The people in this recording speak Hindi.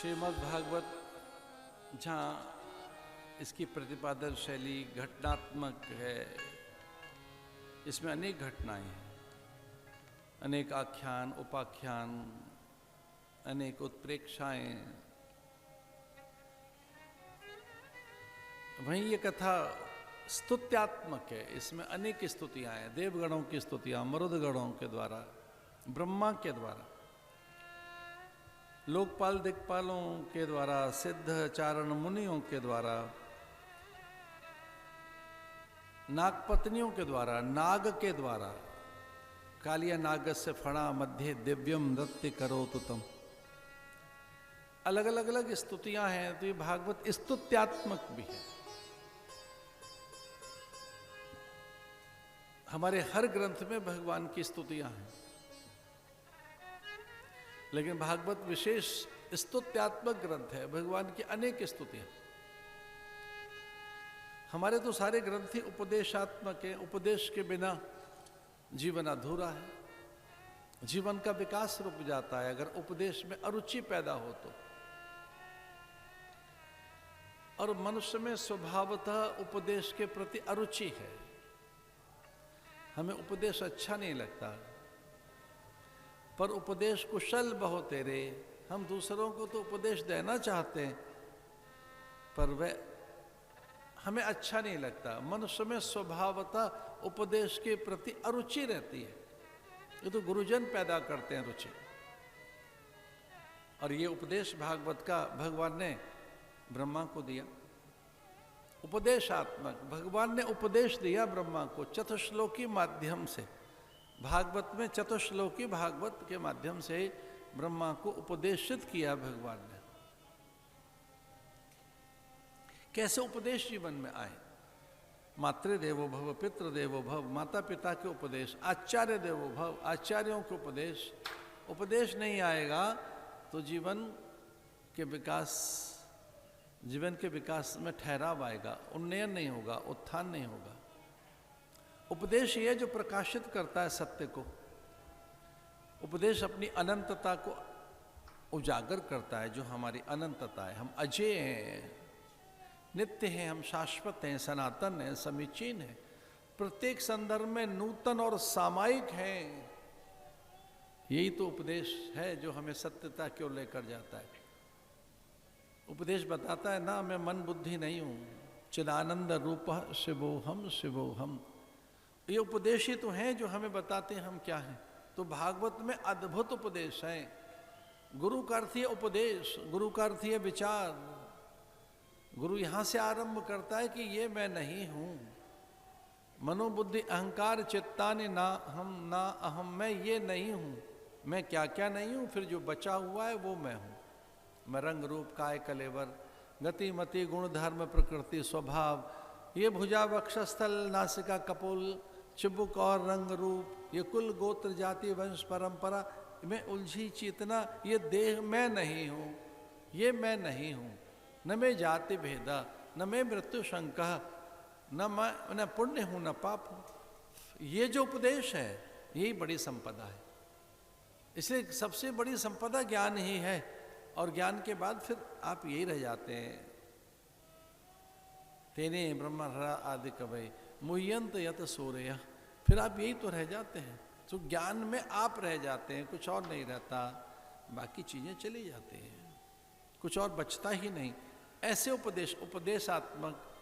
श्रीमद् भागवत जहाँ इसकी प्रतिपादन शैली घटनात्मक है, इसमें अनेक घटनाएं हैं, अनेक आख्यान, उपाख्यान, अनेक उत्प्रेक्षाएं। वहीं ये कथा स्तुत्यात्मक है, इसमें अनेक स्तुतियां हैं, देवगणों की स्तुतियां, मरुदगणों के द्वारा, ब्रह्मा के द्वारा, लोकपाल दिक्पालों के द्वारा, सिद्ध चारण मुनियों के द्वारा, नागपत्नियों के द्वारा, नाग के द्वारा, कालिया नागस्य फणा मध्य दिव्यम नृत्य करो तुम। अलग अलग अलग स्तुतियां हैं, तो ये भागवत स्तुत्यात्मक भी है। हमारे हर ग्रंथ में भगवान की स्तुतियां हैं, लेकिन भागवत विशेष स्तुत्यात्मक ग्रंथ है, भगवान की अनेक स्तुतियां। हमारे तो सारे ग्रंथ ही उपदेशात्मक हैं, उपदेश के बिना जीवन अधूरा है, जीवन का विकास रुक जाता है अगर उपदेश में अरुचि पैदा हो तो। और मनुष्य में स्वभावतः उपदेश के प्रति अरुचि है, हमें उपदेश अच्छा नहीं लगता, पर उपदेश कुशल बहु तेरे, हम दूसरों को तो उपदेश देना चाहते हैं पर वह हमें अच्छा नहीं लगता। मनुष्य में स्वभावतः उपदेश के प्रति अरुचि रहती है, ये तो गुरुजन पैदा करते हैं रुचि। और ये उपदेश भागवत का भगवान ने ब्रह्मा को दिया, उपदेशात्मक। भगवान ने उपदेश दिया ब्रह्मा को चतुश्लोकी माध्यम से। भागवत में चतुश्लोकी भागवत के माध्यम से ब्रह्मा को उपदेशित किया भगवान ने। कैसे उपदेश जीवन में आए? मातृदेवो भव, पितृदेवो भव, माता पिता के उपदेश, आचार्य देवो भव, आचार्यों के उपदेश। उपदेश नहीं आएगा तो जीवन के विकास में ठहराव आएगा, उन्नयन नहीं होगा, उत्थान नहीं होगा। उपदेश ये जो प्रकाशित करता है सत्य को, उपदेश अपनी अनंतता को उजागर करता है, जो हमारी अनंतता है। हम अजय हैं, नित्य हैं, हम शाश्वत हैं, सनातन हैं, समीचीन हैं, प्रत्येक संदर्भ में नूतन और सामायिक हैं। यही तो उपदेश है जो हमें सत्यता की ओर लेकर जाता है। उपदेश बताता है ना, मैं मन बुद्धि नहीं हूं, चिदानंद रूप शिवोहम शिवोहम। ये उपदेश ही तो हैं जो हमें बताते हैं हम क्या हैं। तो भागवत में अद्भुत उपदेश है। गुरु का अर्थ है उपदेश, गुरु का अर्थ है विचार। गुरु यहां से आरंभ करता है कि ये मैं नहीं हूं, मनोबुद्धि अहंकार चित्तानि ना हम ना अहम, मैं ये नहीं हूं, मैं क्या क्या नहीं हूं, फिर जो बचा हुआ है वो मैं हूं। मैं रंग रूप काय कलेवर, गति मति गुण धर्म प्रकृति स्वभाव, ये भुजा वक्षस्थल नासिका कपोल, चिबुक और रंग रूप, ये कुल गोत्र जाति वंश परंपरा में उलझी चेतना, ये देह मैं नहीं हूं, ये मैं नहीं हूं। न मैं जाति भेदा, न मैं मृत्यु शंका, न पुण्य हूं न पाप हूं। ये जो उपदेश है यही बड़ी संपदा है। इसलिए सबसे बड़ी संपदा ज्ञान ही है, और ज्ञान के बाद फिर आप यही रह जाते हैं। तेने ब्रह्महरा आदि कवय मुह्यंत यत सूर्य, फिर आप यही तो रह जाते हैं। तो ज्ञान में आप रह जाते हैं, कुछ और नहीं रहता, बाकी चीजें चली जाती हैं, कुछ और बचता ही नहीं। ऐसे उपदेश उपदेशात्मक